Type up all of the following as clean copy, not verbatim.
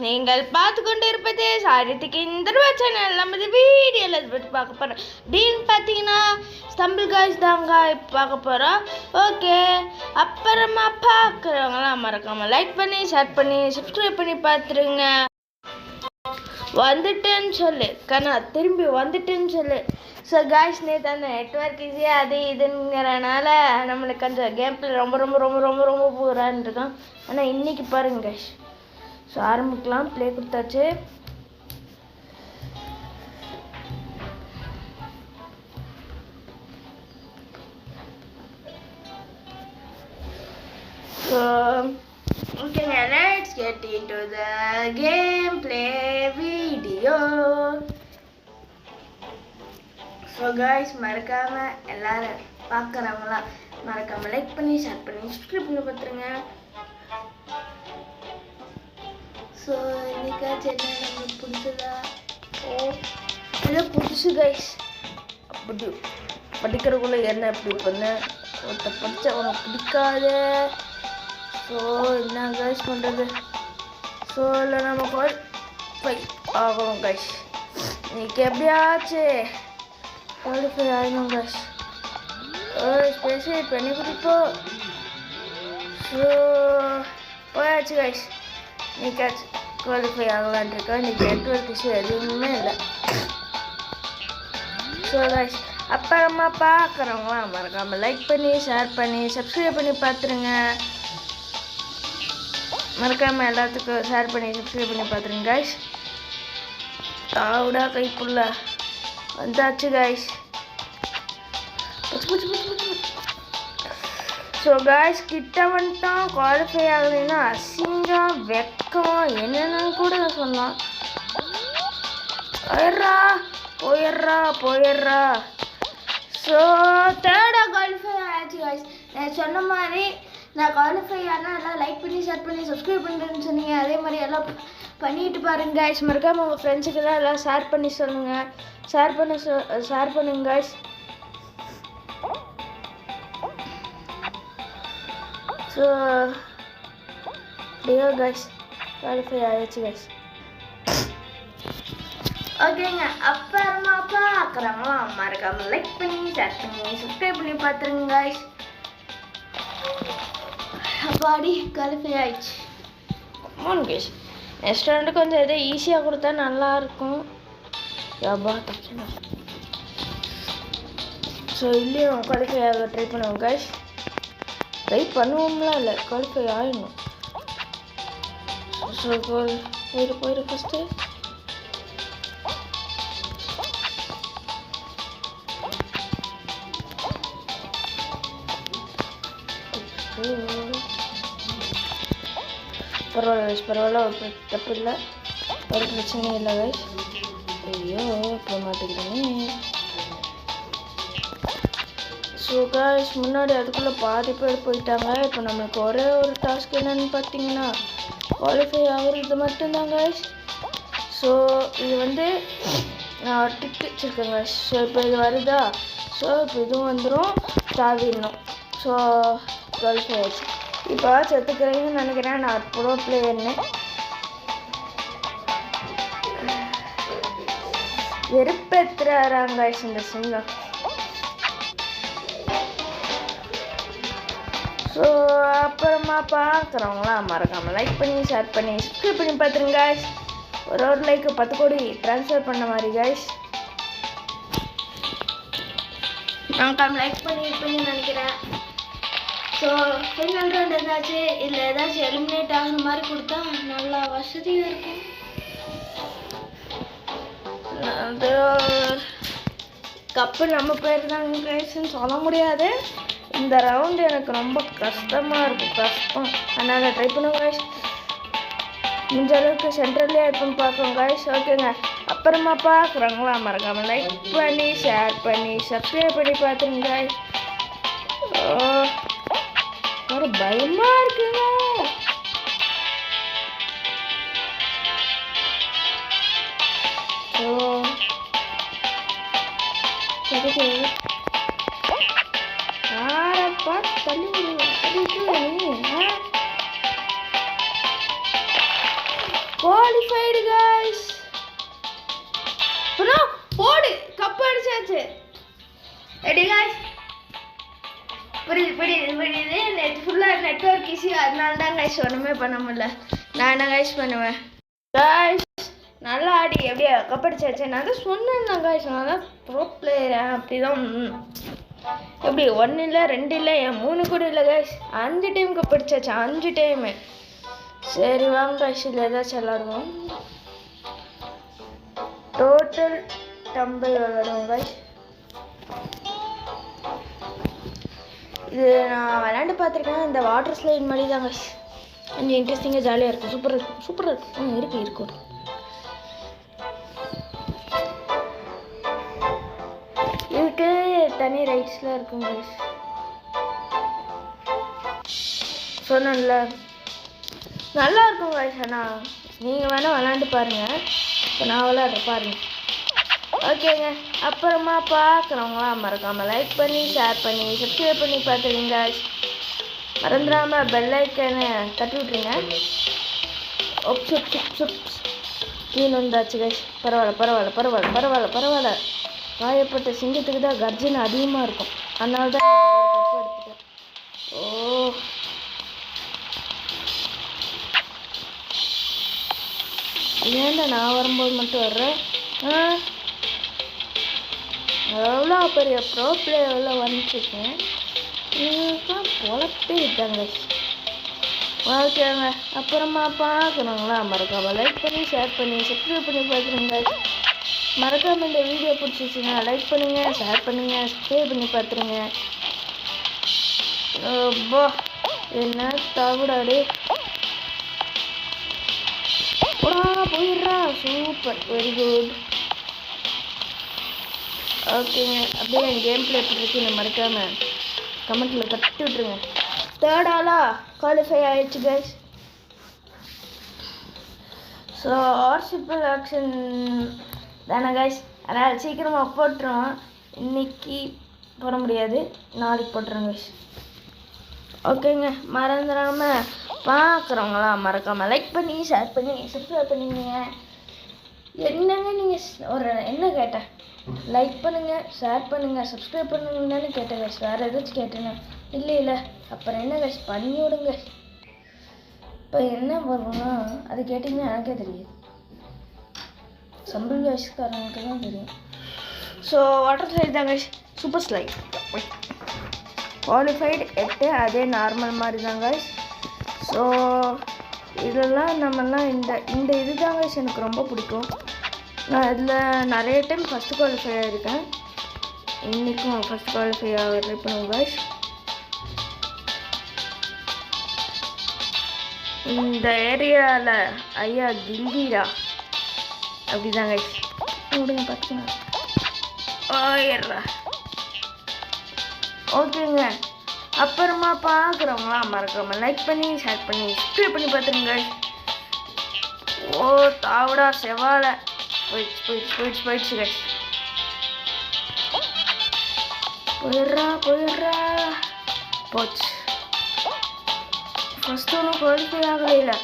நீங்கள் பார்த்து கொண்டு இருப்பது சாரித்திக்கு இந்த சேனல். நம்ம வீடியோவில் பற்றி பார்க்க போகிறோம் அப்படின்னு பார்த்தீங்கன்னா ஸ்டம்பிள் காய்ஸ் தாங்க பார்க்க போகிறோம். ஓகே, அப்புறமா பார்க்குறவங்களாம் மறக்காமல் லைக் பண்ணி ஷேர் பண்ணி சப்ஸ்கிரைப் பண்ணி பார்த்துருங்க. வந்துட்டேன்னு சொல்லு கண்ணா, திரும்பி வந்துட்டேன்னு சொல்லு. ஸோ காய்ஸ், நேற்று அந்த நெட்ஒர்க் ஈஸியாக அது இதுங்கிறனால நம்மளுக்கு அந்த கேம் பிளே ரொம்ப ரொம்ப ரொம்ப ரொம்ப ரொம்ப பூரான்னு இருக்கோம். ஆனால் இன்றைக்கி பாருங்க காய்ஸ். ஸோ ஆரம்பிக்கலாம். ப்ளே கொடுத்தாச்சு. ஸோ ஓகேங்க, let's get into the game play video. So guys, மறக்காமல் எல்லோரும் பார்க்குறவங்களாம் மறக்காமல் லைக் பண்ணி ஷேர் பண்ணி சப்ஸ்கிரைப் பண்ணி பார்த்துருங்க. ஸோ இன்னைக்காச்சும் என்ன நம்மளுக்கு பிடிச்சதா? எல்லாம் புதுசு கைஸ். அப்படி படிக்கிறக்குள்ளே என்ன எப்படி பண்ண ஒருத்த படித்தா அவனுக்கு பிடிக்காது. ஸோ என்ன கைஸ் பண்ணுறது? ஸோ இல்லை நம்ம குவாலிஃபை ஆகணும் கைஸ். இன்னைக்கு எப்படியாச்சு குவாலிஃபை ஆகணும் கைஸ். ஸ்பெஷல் பண்ணி கொடுப்போம். ஸோ போயாச்சு கைஸ். இன்னைக்காச்சும் குவாலிஃபை ஆகலான் இருக்கா. இன்றைக்கி நெட்ஒர்க் இஷ்யூ எதுவுமே இல்லை. ஸோ கைஸ், அப்புறமா பார்க்குறவங்களாம் மறக்காமல் லைக் பண்ணி ஷேர் பண்ணி சப்ஸ்கிரைப் பண்ணி பார்த்துருங்க. மறக்காமல் எல்லாத்துக்கும் ஷேர் பண்ணி சப்ஸ்கிரைப் பண்ணி பார்த்துருங்க கைஸ். தாவுடா கைப்புள்ள வந்தாச்சு கைஸ். ஸோ காய்ஸ், கிட்ட வந்துட்டோம். குவாலிஃபை ஆகலைன்னா அசிங்கம் வெக்கம் என்னென்னு கூட சொல்லலாம். போயிடுறா. ஸோ தேர்டாக குவாலிஃபை ஆயாச்சு காய்ஸ். நான் சொன்ன மாதிரி நான் குவாலிஃபை ஆனால் எல்லாம் லைக் பண்ணி ஷேர் பண்ணி சப்ஸ்கிரைப் பண்ணுறேன்னு சொன்னீங்க. அதே மாதிரி எல்லாம் பண்ணிட்டு பாருங்க காய்ஸ். மறக்காமல் உங்கள் ஃப்ரெண்ட்ஸுக்கெல்லாம் எல்லாம் ஷேர் பண்ணி சொல்லுங்கள். ஷேர் பண்ணுங்க காய்ஸ். ஸோ டியோ கைஸ், குவாலிஃபை ஆயிடுச்சு கைஸ். ஓகேங்க, அப்புறமா பார்க்குறவங்களாம் மறக்காமல் லைக் பண்ணி ஷேர் பண்ணி சப்ஸ்கிரைப் பண்ணி பார்த்துருங்க கைஸ். அப்பாடி குவாலிஃபை ஆயிடுச்சு. ஆமாம் கைஸ், நெக்ஸ்ட் ரவுண்டு கொஞ்சம் எதோ ஈஸியாக கொடுத்தா நல்லாயிருக்கும். யாபா தக்கணும். ஸோ இல்லையும் குவாலிஃபை ஆக ட்ரை பண்ணுவோம் கைஸ். ட்ரை பண்ணுவோம்லாம் இல்லை, குவாலிஃபை ஆகிடணும். ஸோ போயிரு ஃபஸ்ட்டு. பரவாயில்ல, ஒரு தப்பு இல்லை, ஒரு பிரச்சனையும் இல்லை கைஸ். ஐயோ போக மாட்டேங்கிறேனே. ஸோ காய்ஸ், முன்னாடி அதுக்குள்ளே பாதி பேர் போயிட்டாங்க. இப்போ நம்மளுக்கு ஒரே ஒரு டாஸ்க் என்னன்னு பார்த்தீங்கன்னா குவாலிஃபை ஆகுறது மட்டும்தான் காய்ஸ். ஸோ இது வந்து நான் ஒரு டிக் வச்சுருக்கேன் காய்ஸ். ஸோ இப்போ இது வருதா? ஸோ இப்போ இதுவும் வந்துடும், தாவிடணும். ஸோ குவாலிஃபை ஆயிடுச்சு. இப்போ செத்துக்கிறீங்கன்னு நினைக்கிறேன். நான் ப்ரோ பிளேயர்னு வெறுப்பேற்றுறாங்க காய்ஸ் இந்த சிங்கம். ஸோ அப்புறமா பார்க்குறவங்களாம் மறக்காமல் லைக் பண்ணி ஷேர் பண்ணி சப்ஸ்கிரைப் பண்ணி பார்த்துருங்க காய்ஸ். ஒரு லைக்கு 10 கோடி ட்ரான்ஸ்ஃபர் பண்ண மாதிரி காய்ஸ். நான் லைக் பண்ணியிருப்பேன்னு நினைக்கிறேன். ஸோ ஃபைனல் ரவுண்ட் ஏதாச்சும் இல்லை ஏதாச்சும் எலிமினேட் ஆகிற மாதிரி கொடுத்தா நல்லா வசதியாக இருக்கும். அது கப்பு நம்ம பேர் தான் கைஸ்ன்னு சொல்ல முடியாது. இந்த ரவுண்டு எனக்கு ரொம்ப கஷ்டமாக இருக்கும், கஷ்டம். அதனால் ட்ரை பண்ணுவோம் காய்ஸ். முடிஞ்ச அளவுக்கு சென்ட்ரல்லே எடுத்துன்னு பார்க்குறோம் காய்ஸ். ஓகேங்க, அப்புறமா பார்க்குறாங்களா மறக்காமல் லைக் பண்ணி ஷேர் பண்ணி சப்ஸ்கிரைப் பண்ணி பார்த்துருங்க காய்ஸ். ஒரு பயமாக இருக்குங்க. தள்ளி விடுவேன். Qualified guys. ப்ரோ போடு, கப் அடிச்சாச்சு. Ready guys. புரியுது. நெட் ஃபுல்லாக நெட்வொர்க் இஷ்யூ, அதனால தான் கைஸ் ஒன்றுமே பண்ண முடியல. நான் என்ன கைஸ் பண்ணுவேன் கைஸ்? நல்லா ஆடி எப்படியா கப் அடிச்சாச்சு. நான் தான் சொன்னேன் கைஸ், நான் தான் ப்ரோ பிளேயர். அப்படி தான் எப்படி 1 இல்லை 2 இல்லை 3 கூட இல்லை கைஸ், 5 டைம் கப் அடிச்சாச்சு, 5 டைமு. சரி வாங்க கைஸ், இதில் ஏதாச்சும் விளாடுவோம். டோட்டல் டம்பிள் விளாடுவோம் கைஸ். இது நான் விளையாண்டு பார்த்துருக்கேன். இந்த வாட்டர் ஸ்லைட் மாதிரி தான் கைஸ், கொஞ்சம் இன்ட்ரெஸ்டிங்காக ஜாலியாக இருக்கும். சூப்பராக இருக்கும். இருக்கும். இதுக்கு தனி ரைட்ஸ்லாம் இருக்கும் கைஸ். சொன்னல நல்லா இருக்கும் கைஸ். ஆனால் நீங்கள் வேணால் விளாண்டு பாருங்கள். இப்போ நான் விளாட்றேன் பாருங்கள். ஓகேங்க. அப்புறமா பார்க்குறவங்களா மறக்காமல் லைக் பண்ணி ஷேர் பண்ணி சப்ஸ்கிரைப் பண்ணி பார்த்துருங்க கைஸ். மறந்துடாமல் பெல் ஐக்கனை தட்டி விட்ருங்க. கீழே வந்தாச்சு கைஸ். பரவாயில்ல. காயப்பட்ட சிங்கத்துக்கு தான் கர்ஜனை அதிகமாக இருக்கும், அதனால தான் கப்பு எடுத்துட்டேன். ஓ ஏன்டா நான் வரும்போது மட்டும் வர்றேன்? எவ்வளோ பெரிய ப்ரோ பிளேயரில் வந்துட்டுருக்கேன். இதுதான் பொழப்பே விட்டாங்க. ஓகேங்க. அப்புறமா பார்க்கணுங்களா மறக்காமல் லைக் பண்ணி ஷேர் பண்ணி சப்ஸ்கிரைப் பண்ணி பார்த்துருங்க. மறக்காமல் இந்த வீடியோ பிடிச்சிச்சுன்னா லைக் பண்ணுங்கள், ஷேர் பண்ணுங்கள், சப்ஸ்கிரைப் பண்ணி பார்த்துருங்க. அப்பா என்ன தவிடாடு போயிடுறா. Super, very good. ஓகேங்க. அப்படியே என் கேம் பிளே பண்ணிருக்கு, மறக்காமல் கமெண்ட்டில் தட்டி விட்ருங்க. தேர்ட் ஆளாக குவாலிஃபை ஆயிடுச்சு கைஸ். ஸோ ஆர்சிபிள் ஆக்ஷன் தானே கைஸ், அதனால் சீக்கிரமாக போட்டுருவோம். இன்னைக்கு போட முடியாது, நாளைக்கு போட்டுருவோம் கைஸ். ஓகேங்க. மறந்துடாமல் பார்க்குறவங்களாம் மறக்காமல் லைக் பண்ணி ஷேர் பண்ணி சப்ஸ்கிரைப் பண்ணிங்க. என்னங்க நீங்கள் என்ன கேட்டேன்? லைக் பண்ணுங்கள், ஷேர் பண்ணுங்கள், சப்ஸ்கிரைப் பண்ணுங்கன்னு கேட்டேன் கைஸ். வேறு ஏதாச்சும் கேட்டேங்க? இல்லை. அப்புறம் என்ன கைஸ் பண்ணி விடுங்க. இப்போ என்ன பண்ணுவோம்னா அது கேட்டிங்கன்னா எனக்கே தெரியாது, சம்பிள் வயசுக்காரங்களுக்கு தான் தெரியும். ஸோ வாட்டர் ஸ்லைட் தான் கைஸ், சூப்பர் ஸ்லைட். குவாலிஃபைடு 8, அதே நார்மல் மாதிரி தான் கைஸ். ஸோ இதெல்லாம் நம்மலாம் இந்த இது தான் கைஸ் எனக்கு ரொம்ப பிடிக்கும். நான் இதில் நிறைய டைம் ஃபஸ்ட்டு குவாலிஃபை ஆகிருக்கேன். இன்றைக்கும் ஃபஸ்ட் குவாலிஃபை ஆக ட்ரை பண்ணுவோம் கைஸ். இந்த ஏரியாவில் ஐயா கில்லிடா அப்படிதான் கைஸ். விடுங்க பார்த்தீங்க. ஓகேங்க. அப்புறமா பார்க்குறவங்களாம் மறக்காமல் லைக் பண்ணி ஷேர் பண்ணி சப்ஸ்கிரைப் பண்ணி பார்த்துருங்க. ஓ தாவடா செவாலை போயிடுச்சு கைஸ். போயிடுறா போச்சு. ஃபஸ்ட்டு ஒன்றும் குவாலிஃபை ஆகலை.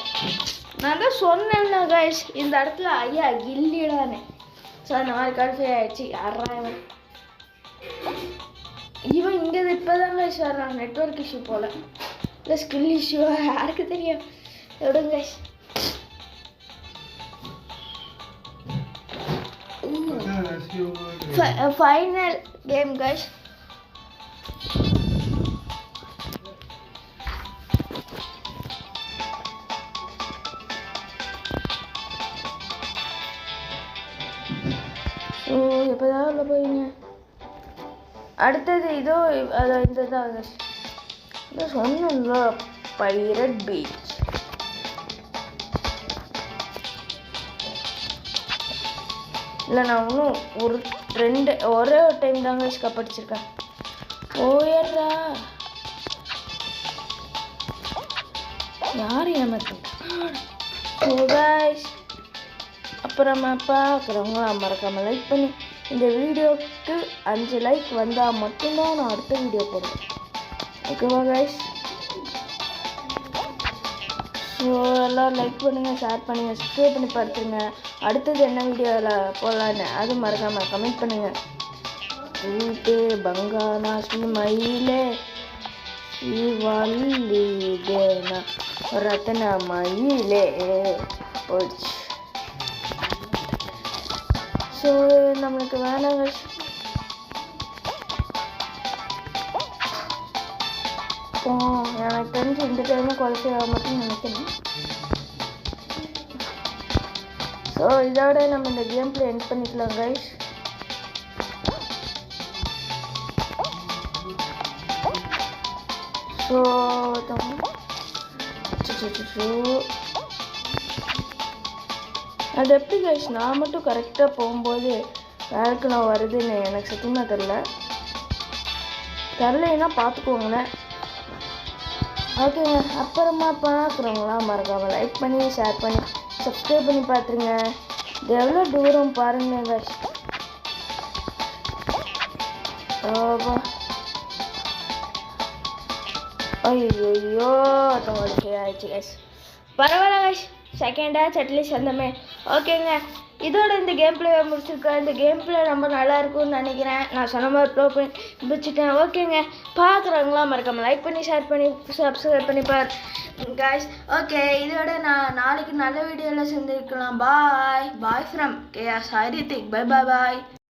நான் தான் சொன்னேன்ல கைஸ், இந்த இடத்துல ஐயா கில்லிடானே. ஸோ அந்த மாதிரி குவாலிஃபை ஆகிடுச்சு. யாரா இவன் இங்கே இப்போ தான் கைஸ் வர்றான். நெட்வொர்க் இஷ்யூ போல், இல்லை ஸ்கில் இஷ்யூவா யாருக்கு தெரியும். விடுங்க guys. Final game guys. So எப்போதான் உள்ள போவீங்க? அடுத்தது இதோ அதான் இந்த தான் இதை சொன்னோம்ல, பைரட் பீச். இல்லை நான் இன்னும் ஒரே ஒரு டைம் தாங்க கப் அடிச்சிருக்கேன். போயிடுறா யார் ஏமாத்தா. அப்புறமா பார்க்குறவங்க மறக்காமல் லைக் பண்ணி இந்த வீடியோவுக்கு 5 லைக் வந்தால் மட்டும்தான் நான் அடுத்த வீடியோ போடுவேன். ஓகேவா கைஸ்? ஸோ எல்லோரும் லைக் பண்ணுங்கள், ஷேர் பண்ணுங்கள், சப்ஸ்கிரைப் பண்ணி பார்த்துருங்க. அடுத்தது என்ன வீடியோவில் போடலான்னு அது மறக்காமல் கமெண்ட் பண்ணுங்கள். ஊட்டே பங்கானா ஸ்ரீ மயிலே ஸ்ரீவல்லிதேனா ரத்தன மயிலே போயிடுச்சு. ஸோ நம்மளுக்கு வேணாங்க. எனக்கு தெரிஞ்சு இந்த டைமும் குவாலிஃபை ஆக மட்டும் நினைக்கிறேன். ஸோ இதோட நம்ம இந்த கேம் பிளே எண்ட் பண்ணிக்கலாம் கைஸ். ஸோ அது எப்படி கைஸ் நான் மட்டும் கரெக்டாக போகும்போது யாருக்கு நான் வருதுன்னு எனக்கு சத்தியமாக தெரிலன்னா பார்த்துக்கோங்களேன். ஓகேங்க, அப்புறமா பார்க்குறவங்களாம் மறக்காமல் லைக் பண்ணி ஷேர் பண்ணி சப்ஸ்கிரைப் பண்ணி பார்த்துருங்க. இது எவ்வளோ தூரம் பாருங்க கைஸ். ஐயோ ஓகே ஆயிடுச்சு கைஸ். பரவாயில்ல கைஸ், செகண்டாக அட்லீஸ்ட் அந்தமே. ஓகேங்க, இதோட இந்த கேம் பிளே முடிச்சிருக்கேன். இந்த கேம் பிளே ரொம்ப நல்லா இருக்கும்னு நினைக்கிறேன். நான் சொன்ன மாதிரி ப்ரோ பண்ணி முடிச்சுட்டேன். ஓகேங்க, பார்க்குறவங்களாம் மறக்காமல் லைக் பண்ணி ஷேர் பண்ணி சப்ஸ்கிரைப் பண்ணி பார் கைஸ். ஓகே, இதோட நான் நாளைக்கு நல்ல வீடியோவில் சேர்ந்துருக்கலாம். Bye from KR Sairitik. By.